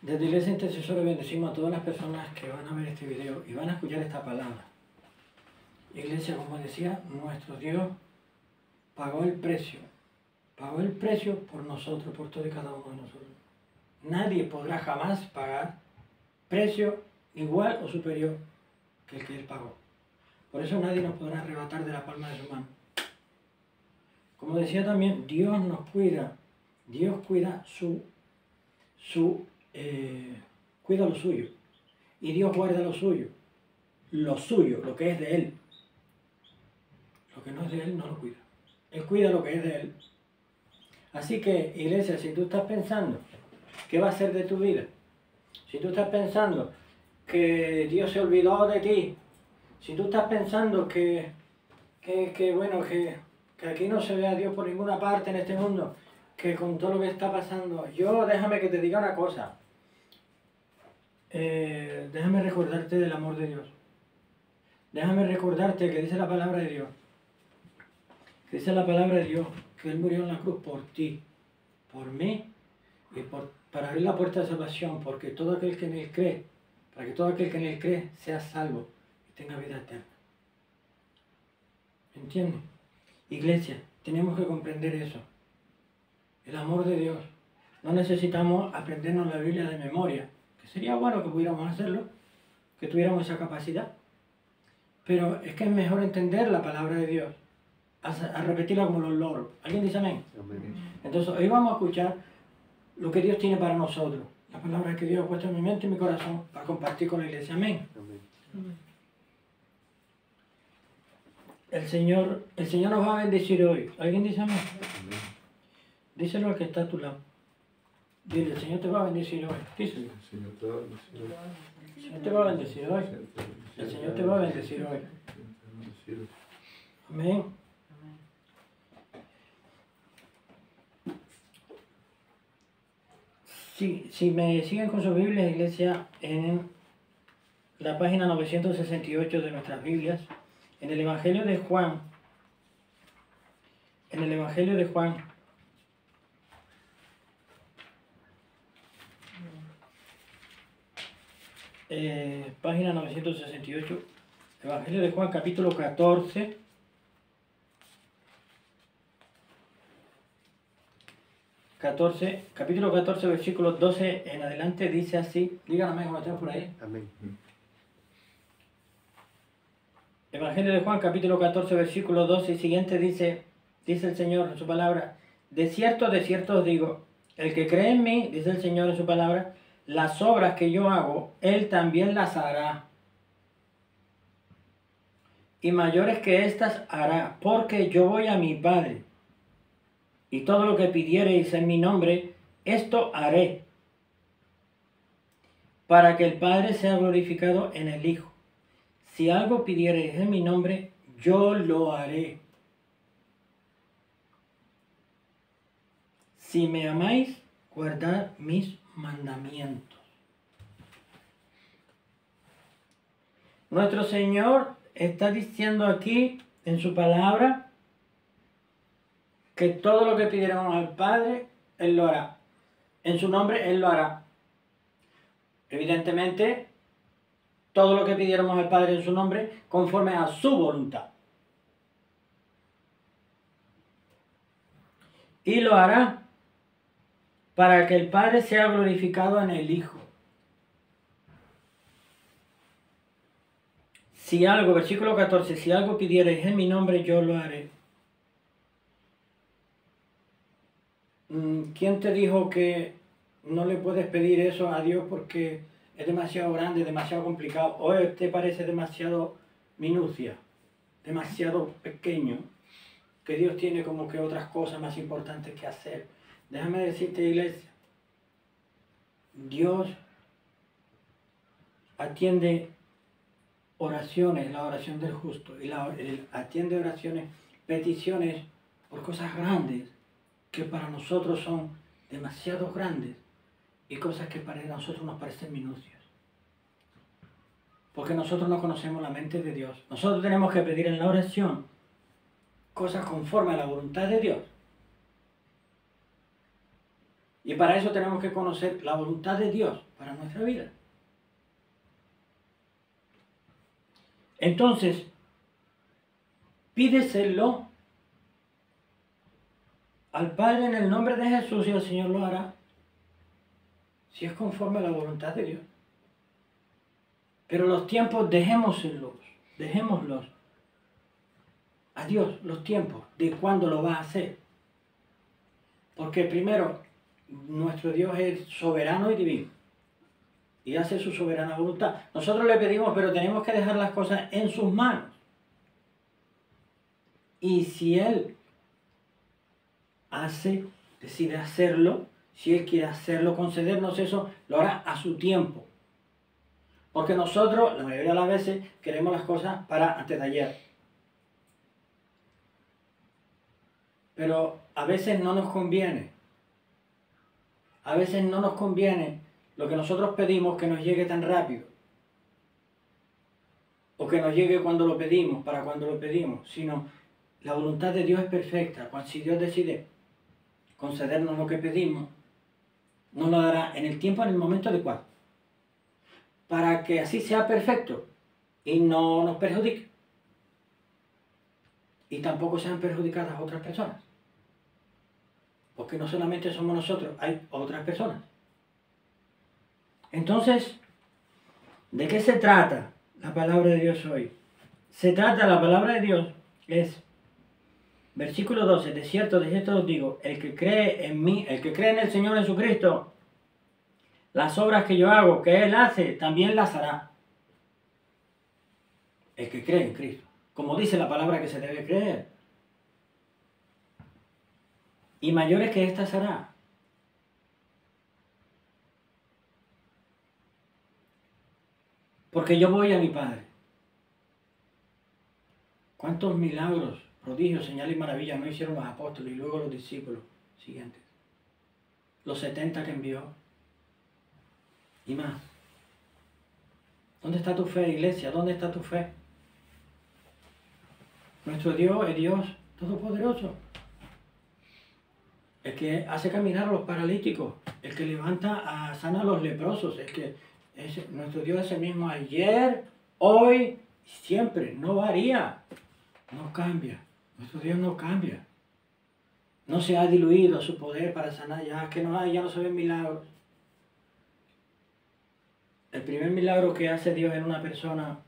Desde Iglesia Intercesora bendecimos a todas las personas que van a ver este video y van a escuchar esta palabra. Iglesia, como decía, nuestro Dios pagó el precio por nosotros, por todo y cada uno de nosotros. Nadie podrá jamás pagar precio igual o superior que el que Él pagó. Por eso nadie nos podrá arrebatar de la palma de su mano. Como decía también, Dios nos cuida. Dios cuida cuida lo suyo. Y Dios guarda lo suyo. Lo suyo, lo que es de Él. Lo que no es de Él no lo cuida. Él cuida lo que es de Él. Así que, iglesia, si tú estás pensando qué va a ser de tu vida, si tú estás pensando que Dios se olvidó de ti, si tú estás pensando que aquí no se ve a Dios por ninguna parte en este mundo, que con todo lo que está pasando, déjame que te diga una cosa. Déjame recordarte del amor de Dios. Déjame recordarte que dice la palabra de Dios. Que dice la palabra de Dios que Él murió en la cruz por ti, por mí, y para abrir la puerta de salvación, porque todo aquel que en Él cree, para que todo aquel que en Él cree sea salvo y tenga vida eterna. ¿Entiendes? Iglesia, tenemos que comprender eso. El amor de Dios. No necesitamos aprendernos la Biblia de memoria, que sería bueno que pudiéramos hacerlo, que tuviéramos esa capacidad. Pero es que es mejor entender la palabra de Dios, a repetirla como los loros. ¿Alguien dice amén? Amén. Entonces hoy vamos a escuchar lo que Dios tiene para nosotros. La palabra que Dios ha puesto en mi mente y mi corazón para compartir con la iglesia. Amén. Amén. El Señor nos va a bendecir hoy. ¿Alguien dice amén? Amén. Díselo al que está a tu lado. Dile, el Señor te va a bendecir hoy. Díselo. El Señor te va a bendecir hoy. El Señor te va a bendecir hoy. El Señor te va a bendecir hoy. Amén. Si me siguen con sus Biblias, iglesia, en la página 968 de nuestras Biblias, en el Evangelio de Juan, página 968, Evangelio de Juan, capítulo 14, capítulo 14, versículos 12 en adelante, dice así. Díganme cómo están por ahí. Amén. Evangelio de Juan, capítulo 14, versículo 12 y siguiente, dice el Señor en su palabra: de cierto os digo, el que cree en mí, dice el Señor en su palabra, las obras que yo hago, Él también las hará. Y mayores que estas hará, porque yo voy a mi Padre. Y todo lo que pidiereis en mi nombre, esto haré, para que el Padre sea glorificado en el Hijo. Si algo pidiereis en mi nombre, yo lo haré. Si me amáis, guardad mis mandamientos. Nuestro Señor está diciendo aquí en su palabra que todo lo que pidiéramos al Padre, Él lo hará. En su nombre, Él lo hará. Evidentemente, todo lo que pidiéramos al Padre en su nombre, conforme a su voluntad. Y lo hará para que el Padre sea glorificado en el Hijo. Si algo, versículo 14, si algo pidierais en mi nombre, yo lo haré. ¿Quién te dijo que no le puedes pedir eso a Dios porque es demasiado grande, demasiado complicado? ¿O te parece demasiado minucia, demasiado pequeño, que Dios tiene como que otras cosas más importantes que hacer? Déjame decirte, iglesia, Dios atiende oraciones, la oración del justo, y atiende oraciones, peticiones por cosas grandes que para nosotros son demasiado grandes y cosas que para nosotros nos parecen minucias. Porque nosotros no conocemos la mente de Dios. Nosotros tenemos que pedir en la oración cosas conforme a la voluntad de Dios. Y para eso tenemos que conocer la voluntad de Dios para nuestra vida. Entonces, pídeselo al Padre en el nombre de Jesús y el Señor lo hará, si es conforme a la voluntad de Dios. Pero los tiempos dejémoslos a Dios, los tiempos de cuándo lo va a hacer. Porque primero, nuestro Dios es soberano y divino y hace su soberana voluntad. Nosotros le pedimos, pero tenemos que dejar las cosas en sus manos. Y si Él decide hacerlo, si Él quiere hacerlo, concedernos eso, lo hará a su tiempo. Porque nosotros, la mayoría de las veces, queremos las cosas para antes de ayer. Pero a veces no nos conviene. A veces no nos conviene lo que nosotros pedimos que nos llegue tan rápido. O que nos llegue cuando lo pedimos, para cuando lo pedimos. Sino la voluntad de Dios es perfecta. Si Dios decide concedernos lo que pedimos, nos lo dará en el tiempo, en el momento adecuado. Para que así sea perfecto y no nos perjudique. Y tampoco sean perjudicadas otras personas. Porque no solamente somos nosotros, hay otras personas. Entonces, ¿de qué se trata la palabra de Dios hoy? La palabra de Dios es, versículo 12, de cierto os digo, el que cree en mí, el que cree en el Señor Jesucristo, las obras que yo hago, que Él hace, también las hará. El que cree en Cristo. Como dice la palabra que se debe creer. Y mayores que estas hará. Porque yo voy a mi Padre. ¿Cuántos milagros, prodigios, señales y maravillas no hicieron los apóstoles y luego los discípulos siguientes? Los 70 que envió. Y más. ¿Dónde está tu fe, iglesia? ¿Dónde está tu fe? Nuestro Dios es Dios Todopoderoso. El que hace caminar a los paralíticos, el que levanta, sana a los leprosos, nuestro Dios es el mismo ayer, hoy, siempre, no varía, no cambia. Nuestro Dios no cambia. No se ha diluido su poder para sanar, ya no se ven milagros. El primer milagro que hace Dios en una persona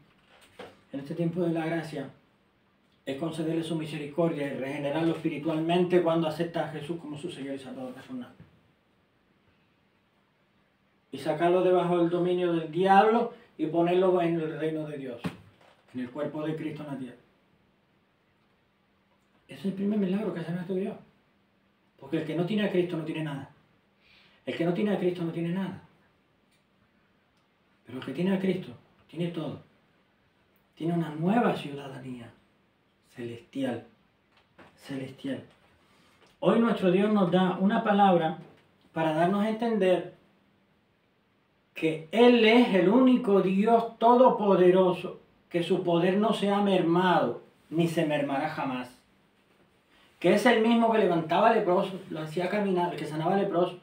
en este tiempo de la gracia es concederle su misericordia y regenerarlo espiritualmente cuando acepta a Jesús como su Señor y Salvador personal. Y sacarlo debajo del dominio del diablo y ponerlo en el reino de Dios, en el cuerpo de Cristo en la tierra. Ese es el primer milagro que hace nuestro Dios. Porque el que no tiene a Cristo no tiene nada. El que no tiene a Cristo no tiene nada. Pero el que tiene a Cristo tiene todo. Tiene una nueva ciudadanía. Celestial. Hoy nuestro Dios nos da una palabra para darnos a entender que Él es el único Dios todopoderoso, que su poder no se ha mermado, ni se mermará jamás. Que es el mismo que levantaba leprosos, lo hacía caminar, el que sanaba leprosos,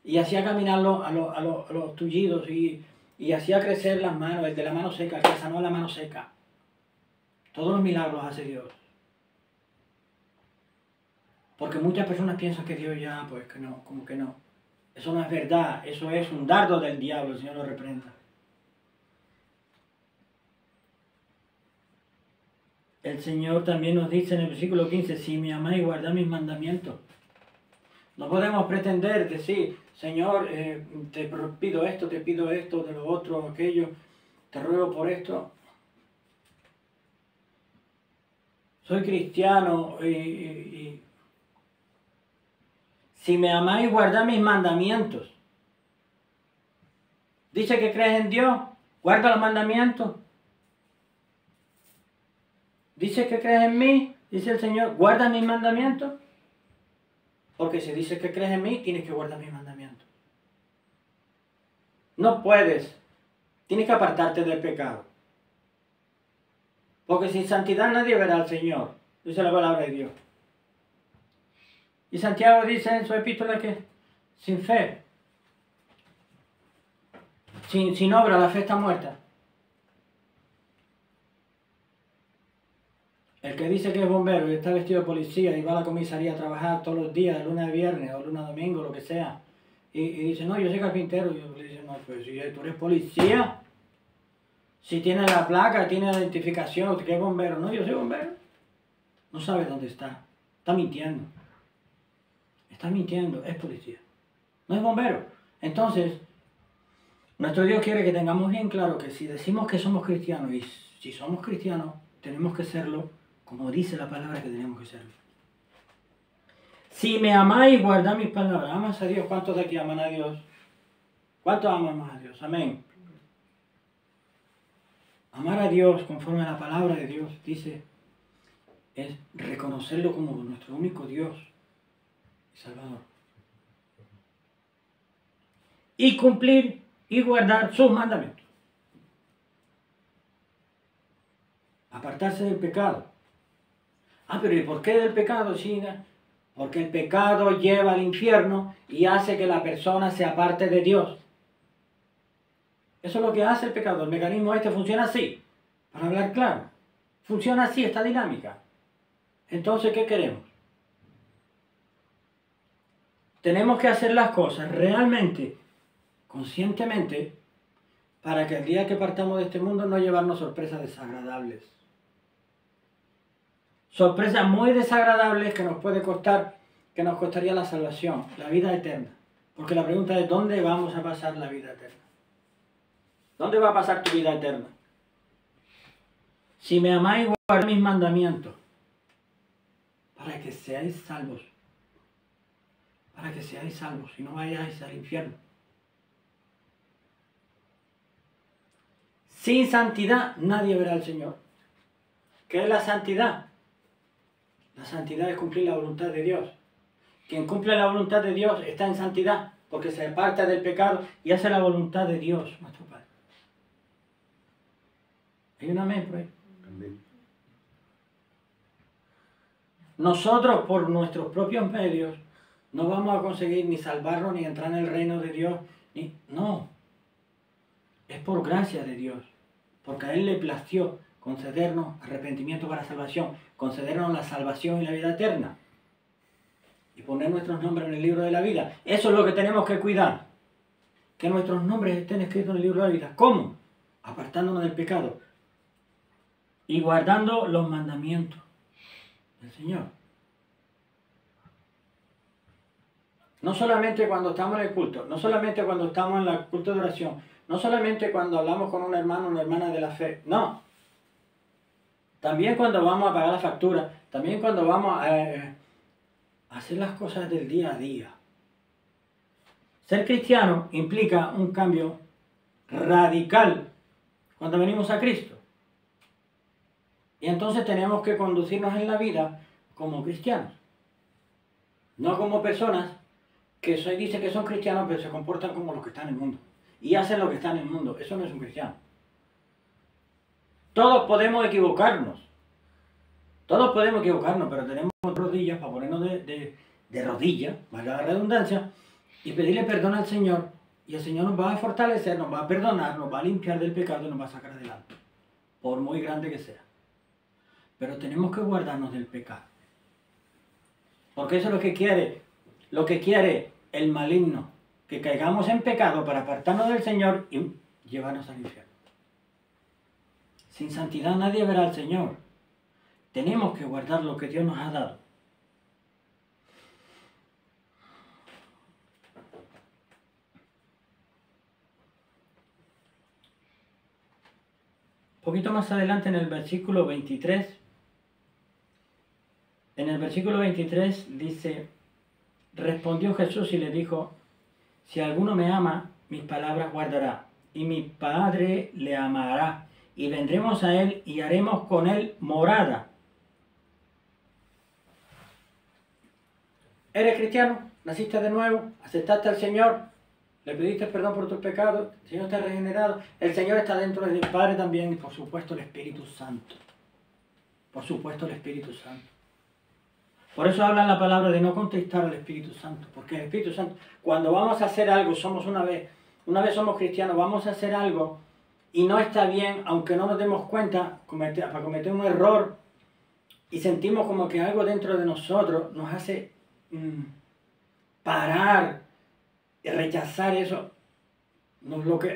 y hacía caminar a los tullidos, y hacía crecer las manos, el de la mano seca, el que sanó la mano seca. Todos los milagros hace Dios. Porque muchas personas piensan que Dios ya, pues que no, como que no. Eso no es verdad, eso es un dardo del diablo, el Señor lo reprenda. El Señor también nos dice en el versículo 15, si me amáis, guardad mis mandamientos. No podemos pretender decir, Señor, te pido esto, de lo otro, aquello, te ruego por esto. Soy cristiano y si me amáis, guardad mis mandamientos. Dice que crees en Dios, guarda los mandamientos. Dice que crees en mí, dice el Señor, guarda mis mandamientos. Porque si dices que crees en mí, tienes que guardar mis mandamientos. No puedes, tienes que apartarte del pecado. Porque sin santidad nadie verá al Señor, dice la palabra de Dios. Y Santiago dice en su epístola que sin fe, sin obra, la fe está muerta. El que dice que es bombero y está vestido de policía y va a la comisaría a trabajar todos los días, de lunes a viernes o lunes a domingo, lo que sea, y dice, no, yo soy carpintero, y yo le digo, no, pues si tú eres policía, si tienes la placa, tienes la identificación, ¿usted qué es bombero? No, yo soy bombero. No sabe dónde está. Está mintiendo. Está mintiendo, es policía. No es bombero. Entonces, nuestro Dios quiere que tengamos bien claro que si decimos que somos cristianos, y si somos cristianos, tenemos que serlo como dice la palabra que tenemos que serlo. Si me amáis, guardad mis palabras. ¿Amas a Dios? ¿Cuántos de aquí aman a Dios? ¿Cuántos amamos a Dios? Amén. Amar a Dios conforme a la palabra de Dios, dice, es reconocerlo como nuestro único Dios y Salvador. Y cumplir y guardar sus mandamientos. Apartarse del pecado. Pero ¿y por qué del pecado, China? Porque el pecado lleva al infierno y hace que la persona se aparte de Dios. Eso es lo que hace el pecado. El mecanismo este funciona así. Para hablar claro. Funciona así, esta dinámica. Entonces, ¿qué queremos? Tenemos que hacer las cosas realmente, conscientemente, para que el día que partamos de este mundo no llevarnos sorpresas desagradables. Sorpresas muy desagradables que nos puede costar, que nos costaría la salvación, la vida eterna. Porque la pregunta es, ¿dónde vamos a pasar la vida eterna? ¿Dónde va a pasar tu vida eterna? Si me amáis, guardad mis mandamientos, para que seáis salvos. Para que seáis salvos y no vayáis al infierno. Sin santidad nadie verá al Señor. ¿Qué es la santidad? La santidad es cumplir la voluntad de Dios. Quien cumple la voluntad de Dios está en santidad, porque se aparta del pecado y hace la voluntad de Dios, nuestro Padre. ¿Hay un amén por ahí? Amén. Nosotros, por nuestros propios medios, no vamos a conseguir ni salvarnos, ni entrar en el reino de Dios, no. Es por gracia de Dios, porque a Él le plació concedernos arrepentimiento para salvación, concedernos la salvación y la vida eterna, y poner nuestros nombres en el libro de la vida. Eso es lo que tenemos que cuidar, que nuestros nombres estén escritos en el libro de la vida. ¿Cómo? Apartándonos del pecado y guardando los mandamientos del Señor. No solamente cuando estamos en el culto, no solamente cuando estamos en el culto de oración, no solamente cuando hablamos con un hermano o una hermana de la fe, no. También cuando vamos a pagar la factura, también cuando vamos a hacer las cosas del día a día. Ser cristiano implica un cambio radical cuando venimos a Cristo. Y entonces tenemos que conducirnos en la vida como cristianos. No como personas que dicen que son cristianos, pero se comportan como los que están en el mundo. Y hacen lo que está en el mundo. Eso no es un cristiano. Todos podemos equivocarnos. Todos podemos equivocarnos, pero tenemos rodillas para ponernos de rodillas, valga la redundancia, y pedirle perdón al Señor. Y el Señor nos va a fortalecer, nos va a perdonar, nos va a limpiar del pecado y nos va a sacar adelante. Por muy grande que sea. Pero tenemos que guardarnos del pecado. Porque eso es lo que quiere el maligno. Que caigamos en pecado para apartarnos del Señor y llevarnos al infierno. Sin santidad nadie verá al Señor. Tenemos que guardar lo que Dios nos ha dado. Un poquito más adelante en el versículo 23. En el versículo 23 dice, respondió Jesús y le dijo, si alguno me ama, mis palabras guardará, y mi Padre le amará, y vendremos a él y haremos con él morada. ¿Eres cristiano? ¿Naciste de nuevo? ¿Aceptaste al Señor? ¿Le pediste perdón por tus pecados? ¿El Señor te ha regenerado? El Señor está dentro del Padre también y por supuesto el Espíritu Santo. Por supuesto el Espíritu Santo. Por eso habla la palabra de no contristar al Espíritu Santo, porque el Espíritu Santo, cuando vamos a hacer algo, somos una vez somos cristianos, vamos a hacer algo y no está bien, aunque no nos demos cuenta, para cometer un error y sentimos como que algo dentro de nosotros nos hace parar y rechazar eso.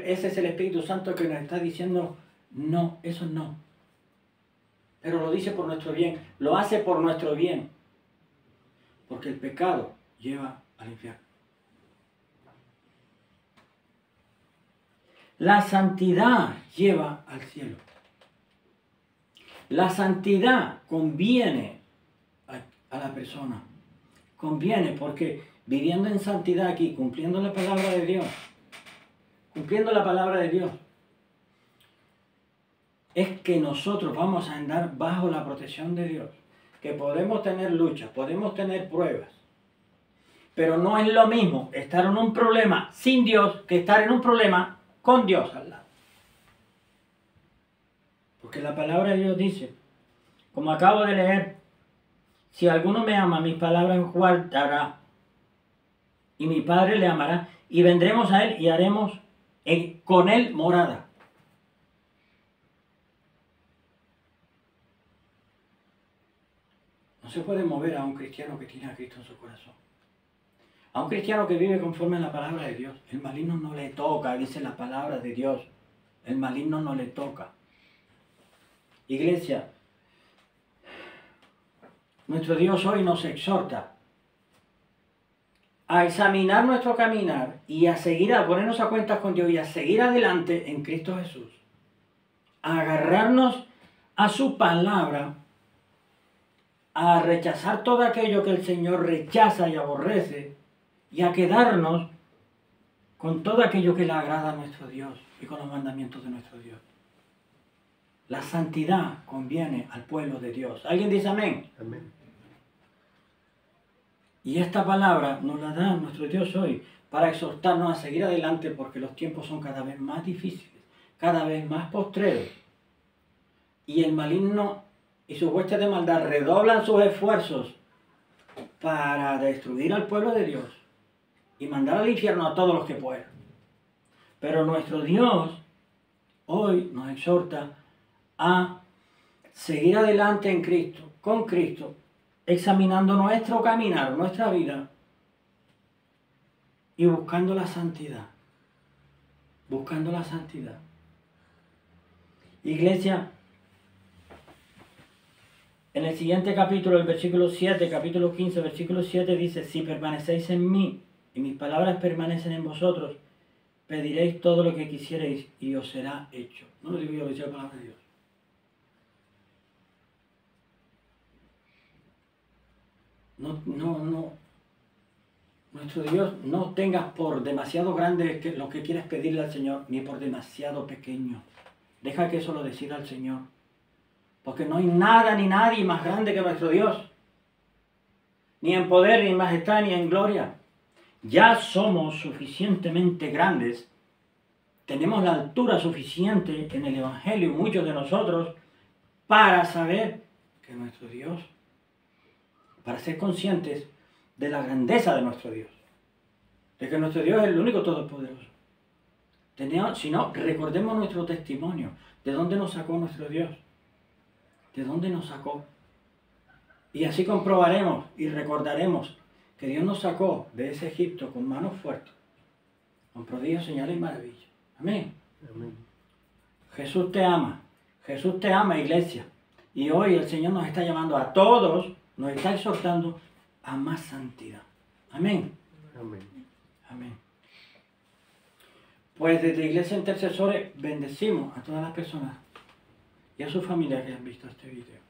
Ese es el Espíritu Santo que nos está diciendo, no, eso no. Pero lo dice por nuestro bien, lo hace por nuestro bien. Porque el pecado lleva al infierno. La santidad lleva al cielo. La santidad conviene a la persona. Conviene porque viviendo en santidad aquí, cumpliendo la palabra de Dios, es que nosotros vamos a andar bajo la protección de Dios. Que podemos tener luchas, podemos tener pruebas. Pero no es lo mismo estar en un problema sin Dios que estar en un problema con Dios al lado. Porque la palabra de Dios dice, como acabo de leer, si alguno me ama, mis palabras guardará, y mi Padre le amará, y vendremos a él y haremos con él morada. No se puede mover a un cristiano que tiene a Cristo en su corazón. A un cristiano que vive conforme a la palabra de Dios. El maligno no le toca, dice la palabra de Dios. El maligno no le toca. Iglesia, nuestro Dios hoy nos exhorta a examinar nuestro caminar y a ponernos a cuentas con Dios y a seguir adelante en Cristo Jesús. A agarrarnos a su palabra, a rechazar todo aquello que el Señor rechaza y aborrece y a quedarnos con todo aquello que le agrada a nuestro Dios y con los mandamientos de nuestro Dios. La santidad conviene al pueblo de Dios. ¿Alguien dice amén? Amén. Y esta palabra nos la da nuestro Dios hoy para exhortarnos a seguir adelante porque los tiempos son cada vez más difíciles, cada vez más postreros. Y el maligno y sus huestes de maldad redoblan sus esfuerzos para destruir al pueblo de Dios y mandar al infierno a todos los que puedan. Pero nuestro Dios hoy nos exhorta a seguir adelante en Cristo, con Cristo, examinando nuestro caminar, nuestra vida y buscando la santidad. Buscando la santidad. Iglesia, en el siguiente capítulo, el versículo 7, capítulo 15, versículo 7 dice, si permanecéis en mí y mis palabras permanecen en vosotros, pediréis todo lo que quisierais y os será hecho. No lo digo yo, lo dice la palabra de Dios. No. Nuestro Dios, no tengas por demasiado grande lo que quieres pedirle al Señor, ni por demasiado pequeño. Deja que eso lo decida el Señor. Porque no hay nada ni nadie más grande que nuestro Dios. Ni en poder, ni en majestad, ni en gloria. Ya somos suficientemente grandes. Tenemos la altura suficiente en el Evangelio, muchos de nosotros, para saber que nuestro Dios, para ser conscientes de la grandeza de nuestro Dios. De que nuestro Dios es el único todopoderoso. Si no, recordemos nuestro testimonio. ¿De dónde nos sacó nuestro Dios? ¿De dónde nos sacó? Y así comprobaremos y recordaremos que Dios nos sacó de ese Egipto con manos fuertes, con prodigios, señales y maravillas. Amén. Amén. Jesús te ama, iglesia. Y hoy el Señor nos está llamando a todos, nos está exhortando a más santidad. Amén. Amén. Amén. Pues desde Iglesia Intercesores bendecimos a todas las personas y a sus familias que han visto este video.